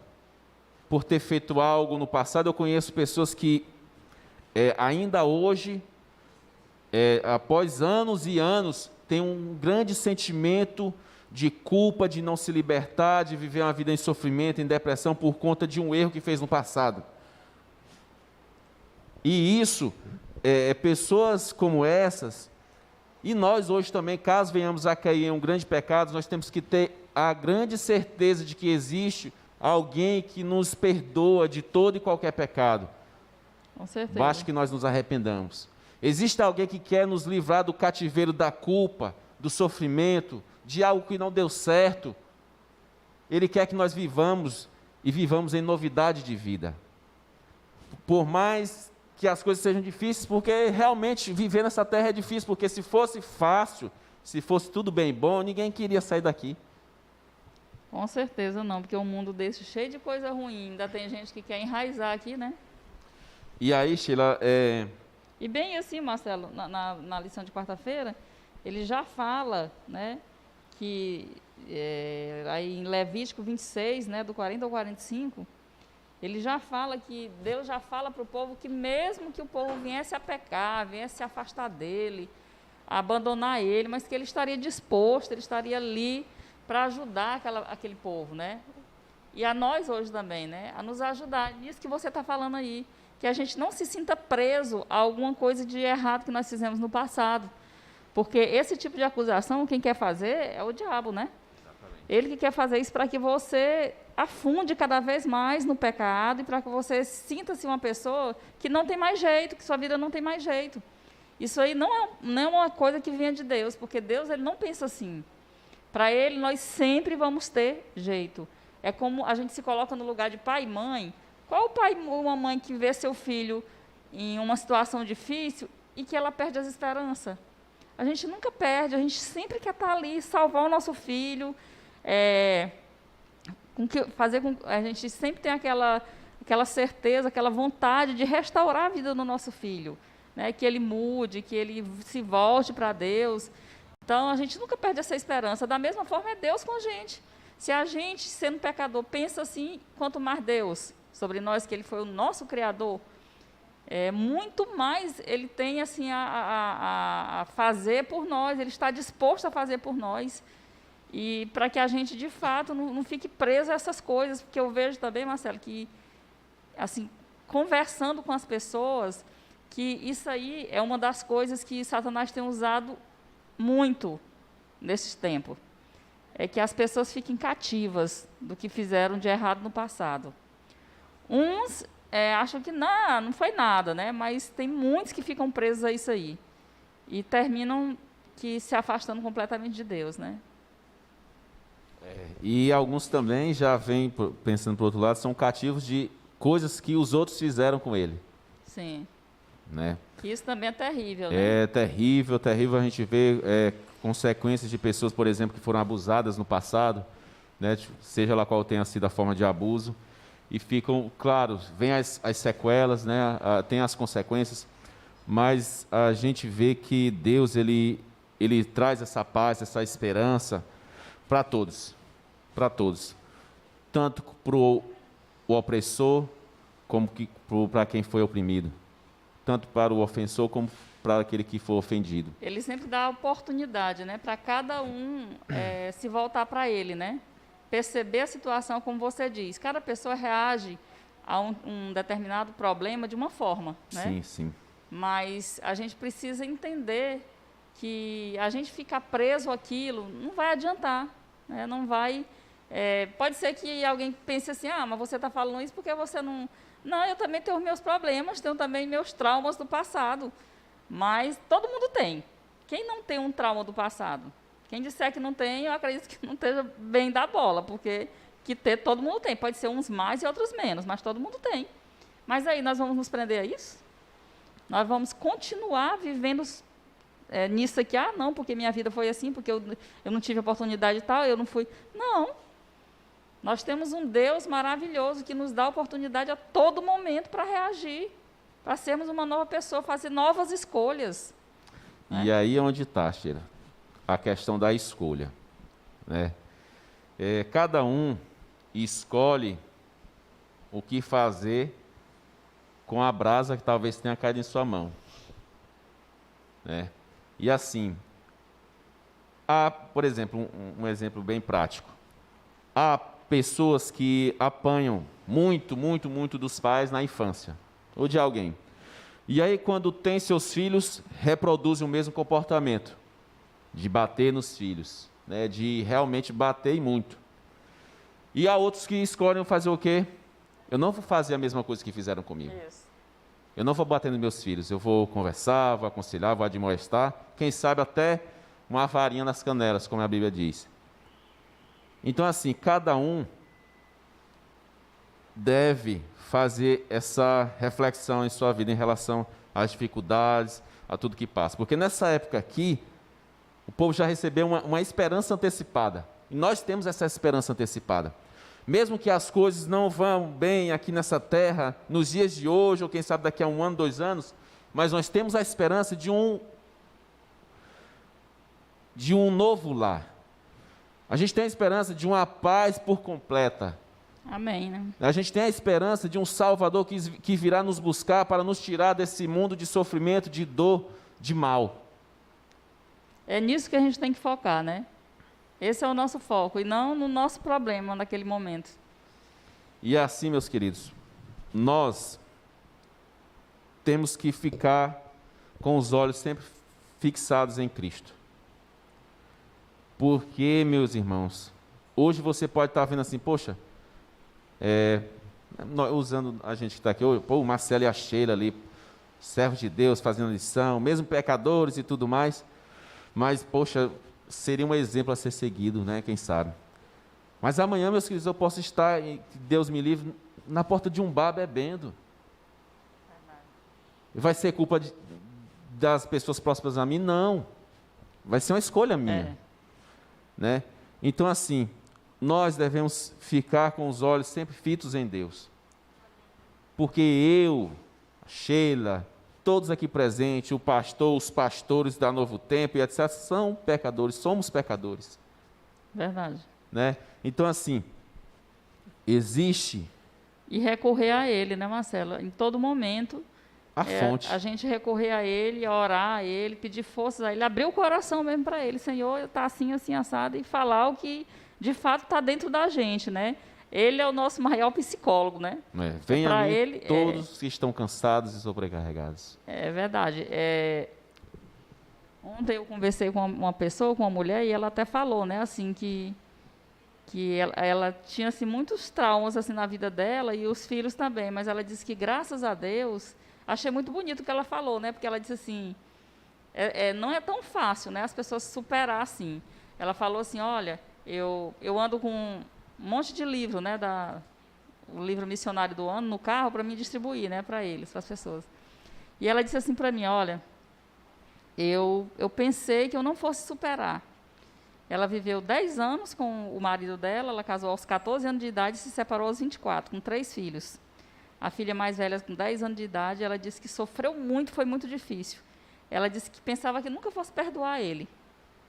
por ter feito algo no passado. Eu conheço pessoas que ainda hoje, após anos e anos, têm um grande sentimento de culpa, de não se libertar, de viver uma vida em sofrimento, em depressão, por conta de um erro que fez no passado. E isso, pessoas como essas, e nós hoje também, caso venhamos a cair em um grande pecado, nós temos que ter a grande certeza de que existe alguém que nos perdoa de todo e qualquer pecado. Com certeza. Basta que nós nos arrependamos. Existe alguém que quer nos livrar do cativeiro da culpa, do sofrimento, de algo que não deu certo. Ele quer que nós vivamos e vivamos em novidade de vida. Por mais que as coisas sejam difíceis, porque realmente viver nessa terra é difícil, porque se fosse fácil, se fosse tudo bem bom, ninguém queria sair daqui. Com certeza não, porque um mundo desse cheio de coisa ruim, ainda tem gente que quer enraizar aqui, né? E aí, Sheila, E bem assim, Marcelo, na lição de quarta-feira, ele já fala, né, que aí em Levítico 26, né, do 40 ao 45, ele já fala que Deus já fala para o povo que mesmo que o povo viesse a pecar, viesse se afastar dele, a abandonar ele, mas que ele estaria disposto, ele estaria ali para ajudar aquele povo, né? E a nós hoje também, né? A nos ajudar. Isso que você está falando aí, que a gente não se sinta preso a alguma coisa de errado que nós fizemos no passado. Porque esse tipo de acusação, quem quer fazer é o diabo, né? Exatamente. Ele que quer fazer isso para que você afunde cada vez mais no pecado e para que você sinta-se uma pessoa que não tem mais jeito, que sua vida não tem mais jeito. Isso aí não é uma coisa que venha de Deus, porque Deus ele não pensa assim. Para Ele, nós sempre vamos ter jeito. É como a gente se coloca no lugar de pai e mãe. Qual o pai ou uma mãe que vê seu filho em uma situação difícil e que ela perde as esperanças? A gente nunca perde, a gente sempre quer estar ali, salvar o nosso filho, a gente sempre tem aquela certeza, aquela vontade de restaurar a vida do nosso filho, né? Que ele mude, que ele se volte para Deus. Então, a gente nunca perde essa esperança. Da mesma forma, é Deus com a gente. Se a gente, sendo pecador, pensa assim, quanto mais Deus sobre nós, que Ele foi o nosso Criador, muito mais Ele tem assim, a fazer por nós, Ele está disposto a fazer por nós. E para que a gente, de fato, não fique preso a essas coisas, porque eu vejo também, Marcelo, que, assim, conversando com as pessoas, que isso aí é uma das coisas que Satanás tem usado muito nesse tempo, é que as pessoas fiquem cativas do que fizeram de errado no passado. Uns acham que não foi nada, né? Mas tem muitos que ficam presos a isso aí e terminam que se afastando completamente de Deus, né? E alguns também já vêm, pensando para o outro lado, são cativos de coisas que os outros fizeram com ele. Sim. Né? Isso também é terrível, né? É terrível, terrível a gente ver consequências de pessoas, por exemplo, que foram abusadas no passado, né, seja lá qual tenha sido a forma de abuso, e ficam, claro, vem as sequelas, né, tem as consequências, mas a gente vê que Deus, ele traz essa paz, essa esperança para todos, tanto para o opressor, como para quem foi oprimido, tanto para o ofensor, como para aquele que for ofendido. Ele sempre dá a oportunidade, né, para cada um se voltar para ele, né? Perceber a situação, como você diz. Cada pessoa reage a um determinado problema de uma forma, né? Sim, sim. Mas a gente precisa entender que a gente ficar preso àquilo não vai adiantar, né? Não vai... pode ser que alguém pense assim, mas você está falando isso porque você não... Não, eu também tenho os meus problemas, tenho também meus traumas do passado. Mas todo mundo tem. Quem não tem um trauma do passado? Quem disser que não tem, eu acredito que não esteja bem da bola, porque que ter todo mundo tem. Pode ser uns mais e outros menos, mas todo mundo tem. Mas aí nós vamos nos prender a isso? Nós vamos continuar vivendo nisso aqui? Não, porque minha vida foi assim, porque eu não tive oportunidade e tal, eu não fui. Não. Nós temos um Deus maravilhoso que nos dá oportunidade a todo momento para reagir, para sermos uma nova pessoa, fazer novas escolhas. E aí é onde está, Sheila, a questão da escolha, né? Cada um escolhe o que fazer com a brasa que talvez tenha caído em sua mão, né? E assim, por exemplo, um exemplo bem prático. Há pessoas que apanham muito, muito, muito dos pais na infância, ou de alguém. E aí, quando tem seus filhos, reproduzem o mesmo comportamento, de bater nos filhos, né, de realmente bater e muito. E há outros que escolhem fazer o quê? Eu não vou fazer a mesma coisa que fizeram comigo. Isso. Eu não vou bater nos meus filhos, eu vou conversar, vou aconselhar, vou admoestar, quem sabe até uma varinha nas canelas, como a Bíblia diz. Então, assim, cada um deve fazer essa reflexão em sua vida em relação às dificuldades, a tudo que passa. Porque nessa época aqui, o povo já recebeu uma esperança antecipada. E nós temos essa esperança antecipada. Mesmo que as coisas não vão bem aqui nessa terra, nos dias de hoje, ou quem sabe daqui a 1 ano, 2 anos, mas nós temos a esperança de um novo lar. A gente tem a esperança de uma paz por completa. Amém, né? A gente tem a esperança de um Salvador que virá nos buscar para nos tirar desse mundo de sofrimento, de dor, de mal. É nisso que a gente tem que focar, né? Esse é o nosso foco, e não no nosso problema naquele momento. E assim, meus queridos, nós temos que ficar com os olhos sempre fixados em Cristo. Porque, meus irmãos, hoje você pode estar vendo assim, poxa, usando a gente que está aqui, o Marcelo e a Sheila ali, servos de Deus, fazendo lição, mesmo pecadores e tudo mais, mas, poxa, seria um exemplo a ser seguido, né? Quem sabe. Mas amanhã, meus queridos, eu posso estar, Deus me livre, na porta de um bar bebendo. Vai ser culpa das pessoas próximas a mim? Não. Vai ser uma escolha minha. Né? Então, assim, nós devemos ficar com os olhos sempre fitos em Deus. Porque eu, Sheila, todos aqui presentes, o pastor, os pastores da Novo Tempo e etc., são pecadores, somos pecadores. Verdade. Né? Então, assim, existe... E recorrer a Ele, né, Marcelo? Em todo momento, a fonte. A gente recorrer a Ele, orar a Ele, pedir forças a Ele, abrir o coração mesmo para Ele. Senhor, está assim, assim, assado, e falar o que, de fato, está dentro da gente, né? Ele é o nosso maior psicólogo, né? Venha a mim todos que estão cansados e sobrecarregados. É verdade. Ontem eu conversei com uma pessoa, com uma mulher, e ela até falou, né, assim, que ela tinha assim, muitos traumas assim, na vida dela, e os filhos também, mas ela disse que, graças a Deus, achei muito bonito o que ela falou, né, porque ela disse assim, não é tão fácil, né, as pessoas superar assim. Ela falou assim, olha, eu ando com um monte de livro, né, o livro missionário do ano no carro para me distribuir, né, para eles, para as pessoas. E ela disse assim para mim, olha, eu pensei que eu não fosse superar. Ela viveu 10 anos com o marido dela, ela casou aos 14 anos de idade e se separou aos 24, com 3 filhos. A filha mais velha, com 10 anos de idade, ela disse que sofreu muito, foi muito difícil. Ela disse que pensava que nunca fosse perdoar ele,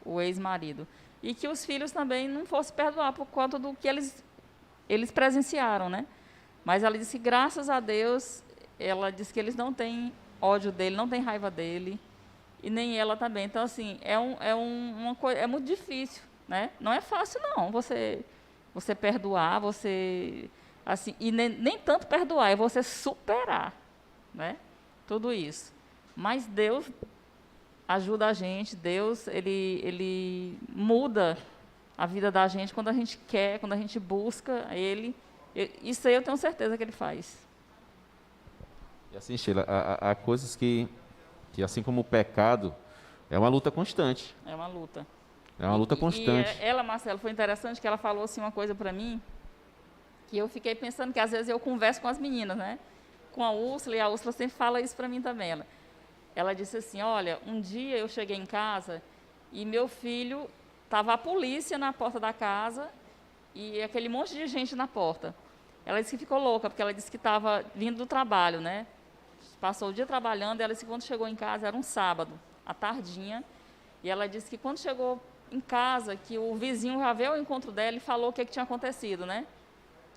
o ex-marido. E que os filhos também não fossem perdoar por conta do que eles presenciaram, né? Mas ela disse que, graças a Deus, ela disse que eles não têm ódio dele, não têm raiva dele, e nem ela também. Então, assim, uma coisa, é muito difícil, né? Não é fácil, não, você perdoar, assim, e nem tanto perdoar, é você superar, né? Tudo isso. Mas Deus ajuda a gente, Deus, ele muda a vida da gente quando a gente quer, quando a gente busca Ele. Isso aí eu tenho certeza que Ele faz. E assim, Sheila, há coisas que, assim como o pecado, é uma luta constante. É uma luta. É uma luta constante. E ela, Marcelo, foi interessante que ela falou assim uma coisa para mim, que eu fiquei pensando que às vezes eu converso com as meninas, né? Com a Úrsula, e a Úrsula sempre fala isso para mim também. Ela disse assim, olha, um dia eu cheguei em casa e meu filho, estava a polícia na porta da casa e aquele monte de gente na porta. Ela disse que ficou louca, porque ela disse que estava vindo do trabalho, né? Passou o dia trabalhando, e ela disse que quando chegou em casa, era um sábado, à tardinha, e ela disse que quando chegou em casa, que o vizinho já veio ao encontro dela e falou o que tinha acontecido, né?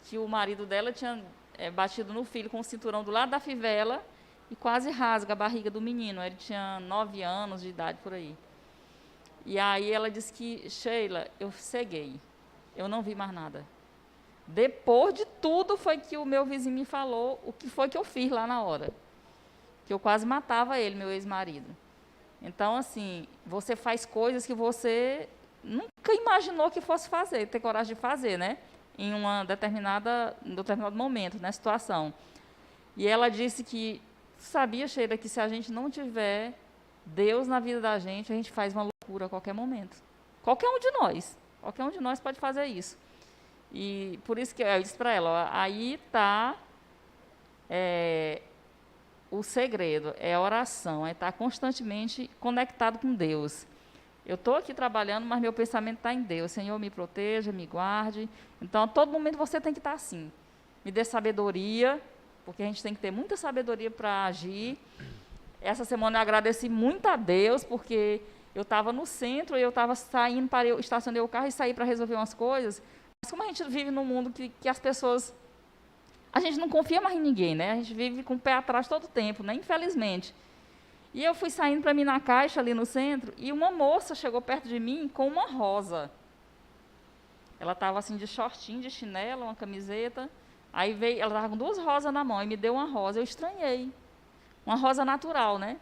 Que o marido dela tinha batido no filho com o cinturão do lado da fivela e quase rasga a barriga do menino. Ele tinha 9 anos de idade, por aí. E aí ela disse que, Sheila, eu ceguei, eu não vi mais nada. Depois de tudo foi que o meu vizinho me falou o que foi que eu fiz lá na hora. Que eu quase matava ele, meu ex-marido. Então, assim, você faz coisas que você nunca imaginou que fosse fazer, ter coragem de fazer, né? Em um determinado momento, na situação. E ela disse que, sabia, Sheila, que se a gente não tiver Deus na vida da gente, a gente faz uma loucura a qualquer momento. Qualquer um de nós pode fazer isso. E por isso que eu disse para ela, ó, aí está o segredo, é a oração, é estar constantemente conectado com Deus. Eu estou aqui trabalhando, mas meu pensamento está em Deus. Senhor, me proteja, me guarde. Então, a todo momento você tem que estar assim. Me dê sabedoria, porque a gente tem que ter muita sabedoria para agir. Essa semana eu agradeci muito a Deus, porque eu estava no centro e eu estava saindo, estacionei o carro e saí para resolver umas coisas. Mas como a gente vive num mundo que as pessoas... A gente não confia mais em ninguém, né? A gente vive com o pé atrás todo o tempo, né? Infelizmente. E eu fui saindo para mim na caixa ali no centro e uma moça chegou perto de mim com uma rosa. Ela estava assim de shortinho, de chinelo, uma camiseta. Aí veio, ela estava com 2 rosas na mão e me deu uma rosa. Eu estranhei. Uma rosa natural, né?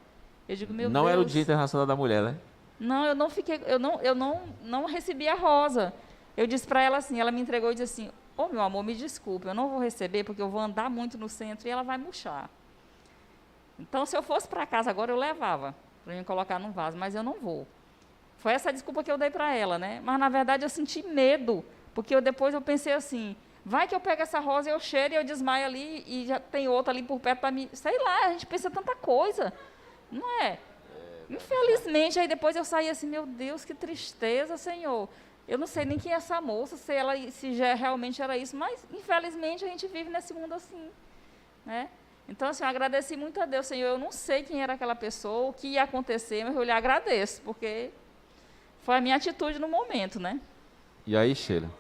Eu digo, meu Deus. Não era o Dia Internacional da Mulher, né? Não, eu não recebi a rosa. Eu disse para ela assim, ela me entregou e disse assim, ô meu amor, me desculpe, eu não vou receber porque eu vou andar muito no centro e ela vai murchar. Então, se eu fosse para casa agora, eu levava para mim colocar num vaso, mas eu não vou. Foi essa a desculpa que eu dei para ela, né? Mas, na verdade, eu senti medo, porque depois eu pensei assim, vai que eu pego essa rosa, eu cheiro e eu desmaio ali e já tem outra ali por perto para mim. Sei lá, a gente pensa tanta coisa, não é? Infelizmente, aí depois eu saí assim, meu Deus, que tristeza, Senhor. Eu não sei nem quem é essa moça, se já realmente era isso, mas, infelizmente, a gente vive nesse mundo assim, né? Então, assim, eu agradeci muito a Deus, Senhor. Eu não sei quem era aquela pessoa, o que ia acontecer, mas eu lhe agradeço, porque foi a minha atitude no momento, né? E aí, Sheila?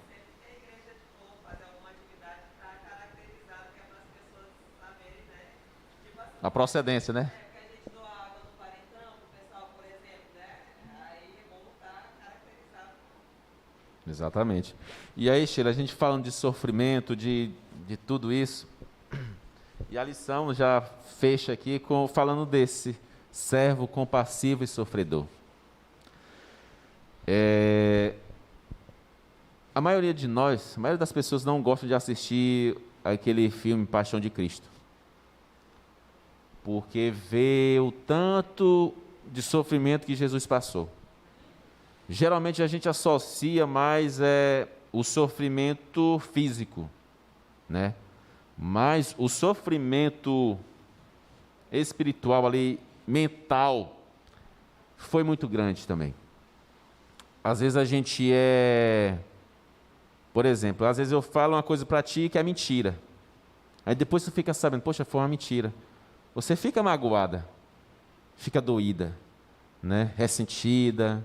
A procedência, né? Exatamente. E aí, Sheila, a gente falando de sofrimento, de tudo isso, e a lição já fecha aqui falando desse servo compassivo e sofredor. A maioria de nós, a maioria das pessoas não gosta de assistir aquele filme Paixão de Cristo, porque vê o tanto de sofrimento que Jesus passou. Geralmente a gente associa mais o sofrimento físico, né? Mas o sofrimento espiritual ali, mental, foi muito grande também. Às vezes a gente por exemplo, às vezes eu falo uma coisa para ti que é mentira. Aí depois tu fica sabendo, poxa, foi uma mentira. Você fica magoada, fica doída, né? Ressentida.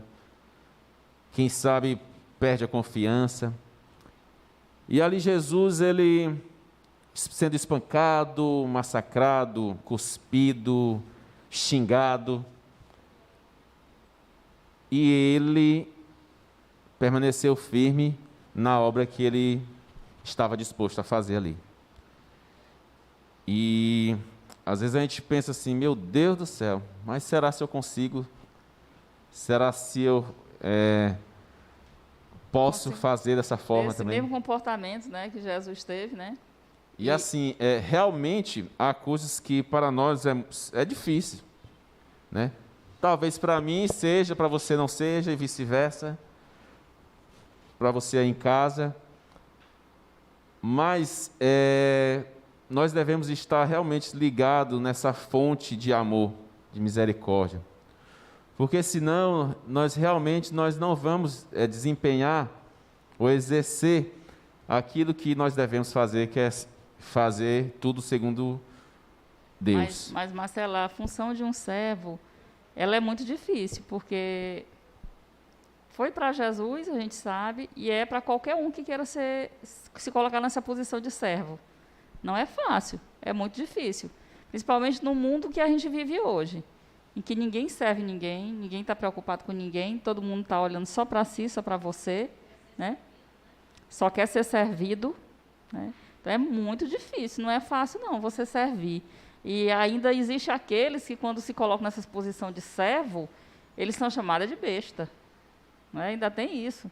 Quem sabe perde a confiança. E ali Jesus, ele sendo espancado, massacrado, cuspido, xingado. E ele permaneceu firme na obra que ele estava disposto a fazer ali. E às vezes a gente pensa assim, meu Deus do céu, mas será se eu consigo? Será se eu posso fazer dessa forma também? Esse mesmo comportamento, né, que Jesus teve, né? E assim, realmente há coisas que para nós é difícil, né? Talvez para mim seja, para você não seja, e vice-versa. Para você aí em casa. Mas nós devemos estar realmente ligados nessa fonte de amor, de misericórdia. Porque senão, nós não vamos desempenhar ou exercer aquilo que nós devemos fazer, que é fazer tudo segundo Deus. Mas Marcelo, a função de um servo, ela é muito difícil, porque foi para Jesus, a gente sabe, e é para qualquer um que queira se colocar nessa posição de servo. Não é fácil, é muito difícil. Principalmente no mundo que a gente vive hoje, em que ninguém serve ninguém está preocupado com ninguém, todo mundo está olhando só para si, só para você, né? Só quer ser servido, né? Então é muito difícil, não é fácil não você servir. E ainda existe aqueles que quando se colocam nessa posição de servo, eles são chamados de besta. Né? Ainda tem isso.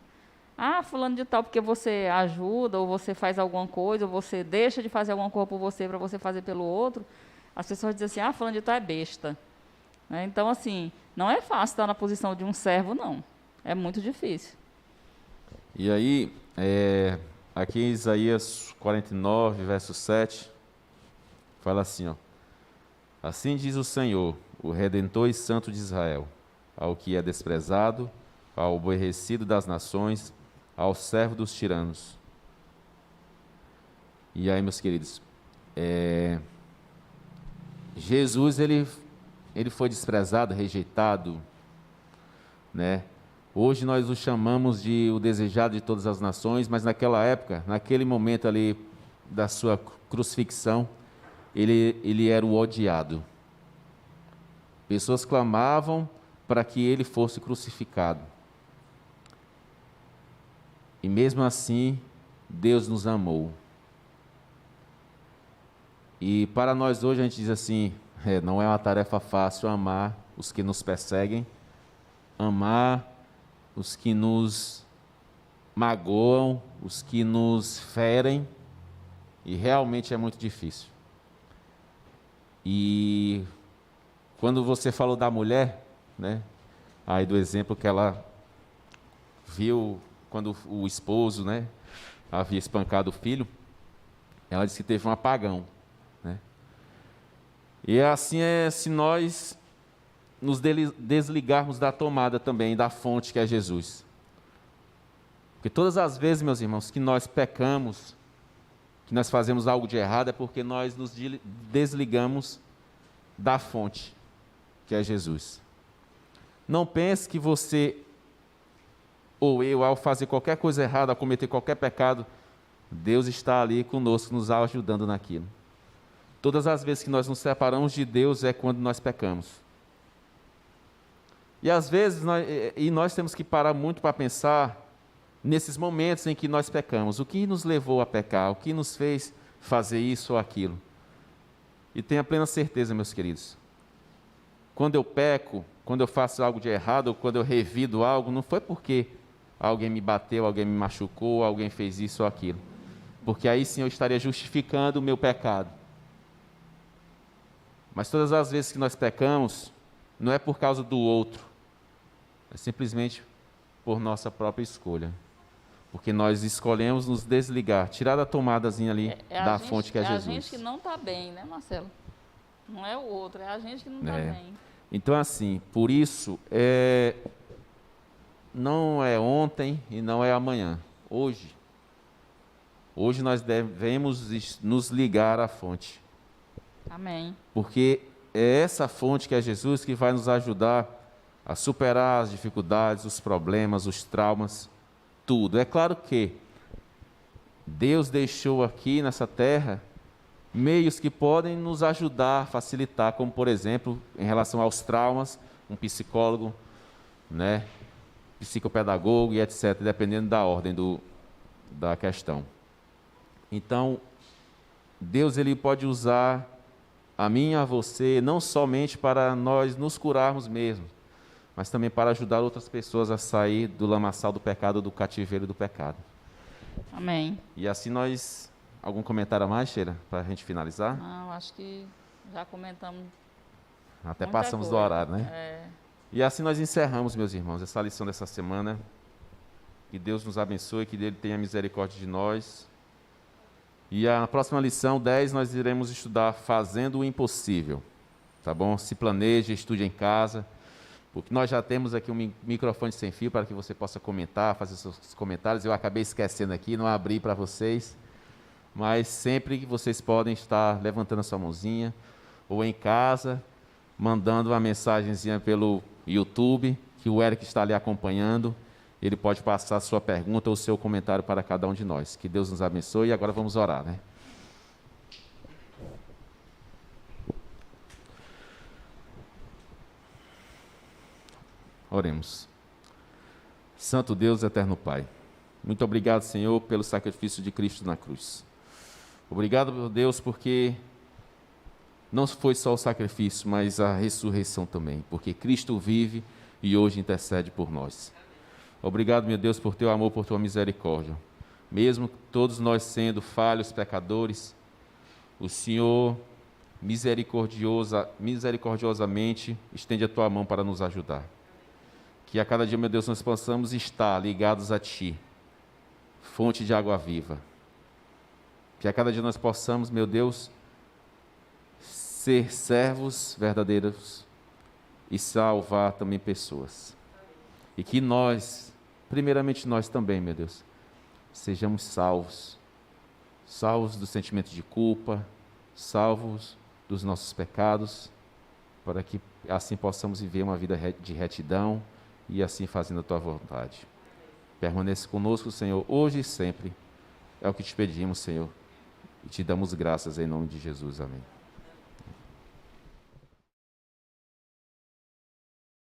Ah, fulano de tal, porque você ajuda, ou você faz alguma coisa, ou você deixa de fazer alguma coisa por você para você fazer pelo outro, as pessoas dizem assim, fulano de tal é besta. Né? Então, assim, não é fácil estar na posição de um servo, não. É muito difícil. E aí, aqui em Isaías 49, verso 7, fala assim, ó. Assim diz o Senhor, o Redentor e Santo de Israel, ao que é desprezado, ao aborrecido das nações, ao servo dos tiranos. E aí, meus queridos, Jesus, ele foi desprezado, rejeitado, né? Hoje nós o chamamos de o desejado de todas as nações, mas naquela época, naquele momento ali da sua crucifixão, ele era o odiado. Pessoas clamavam para que ele fosse crucificado. E mesmo assim, Deus nos amou. E para nós hoje a gente diz assim, não é uma tarefa fácil amar os que nos perseguem, amar os que nos magoam, os que nos ferem, e realmente é muito difícil. E quando você falou da mulher, né, aí do exemplo que ela viu quando o esposo, né, havia espancado o filho, ela disse que teve um apagão, né? E assim se nós nos desligarmos da tomada também, da fonte que é Jesus. Porque todas as vezes, meus irmãos, que nós pecamos, que nós fazemos algo de errado, é porque nós nos desligamos da fonte, que é Jesus. Não pense que você ou eu, ao fazer qualquer coisa errada, ao cometer qualquer pecado, Deus está ali conosco, nos ajudando naquilo. Todas as vezes que nós nos separamos de Deus é quando nós pecamos. E às vezes nós temos que parar muito para pensar nesses momentos em que nós pecamos. O que nos levou a pecar? O que nos fez fazer isso ou aquilo? E tenha plena certeza, meus queridos, quando eu peco, quando eu faço algo de errado, ou quando eu revido algo, não foi porque alguém me bateu, alguém me machucou, alguém fez isso ou aquilo. Porque aí sim eu estaria justificando o meu pecado. Mas todas as vezes que nós pecamos, não é por causa do outro, é simplesmente por nossa própria escolha. Porque nós escolhemos nos desligar, tirar da tomadazinha ali da fonte que é Jesus. É a gente que não está bem, né, Marcelo? Não é o outro, é a gente que não está bem. Então, assim, por isso, não é ontem e não é amanhã. Hoje. Hoje nós devemos nos ligar à fonte. Amém. Porque é essa fonte que é Jesus que vai nos ajudar a superar as dificuldades, os problemas, os traumas, tudo. É claro que Deus deixou aqui nessa terra meios que podem nos ajudar, facilitar, como por exemplo, em relação aos traumas, um psicólogo, né, psicopedagogo e etc., dependendo da ordem da questão. Então, Deus ele pode usar a mim e a você, não somente para nós nos curarmos mesmos, mas também para ajudar outras pessoas a sair do lamaçal do pecado, do cativeiro do pecado. Amém. E assim nós... Algum comentário a mais, Sheila, para a gente finalizar? Não, acho que já comentamos. Até muita passamos do coisa. horário, né? É. E assim nós encerramos, meus irmãos, essa lição dessa semana. Que Deus nos abençoe, que Ele tenha misericórdia de nós. E na próxima lição, 10, nós iremos estudar Fazendo o Impossível. Tá bom? Se planeje, estude em casa. Porque nós já temos aqui um microfone sem fio para que você possa comentar, fazer seus comentários. Eu acabei esquecendo aqui, não abri para vocês. Mas sempre que vocês podem estar levantando a sua mãozinha, ou em casa, mandando uma mensagenzinha pelo YouTube, que o Eric está ali acompanhando. Ele pode passar a sua pergunta ou o seu comentário para cada um de nós. Que Deus nos abençoe e agora vamos orar, né? Oremos. Santo Deus, eterno Pai, muito obrigado, Senhor, pelo sacrifício de Cristo na cruz. Obrigado, meu Deus, porque não foi só o sacrifício, mas a ressurreição também, porque Cristo vive e hoje intercede por nós. Obrigado, meu Deus, por teu amor, por tua misericórdia. Mesmo todos nós sendo falhos, pecadores, o Senhor misericordiosamente estende a tua mão para nos ajudar. Que a cada dia, meu Deus, nós possamos estar ligados a Ti, fonte de água viva. Que a cada dia nós possamos, meu Deus, ser servos verdadeiros e salvar também pessoas. E que nós, primeiramente nós também, meu Deus, sejamos salvos. Salvos do sentimento de culpa, salvos dos nossos pecados, para que assim possamos viver uma vida de retidão e assim fazendo a Tua vontade. Permaneça conosco, Senhor, hoje e sempre. É o que te pedimos, Senhor. E te damos graças em nome de Jesus. Amém.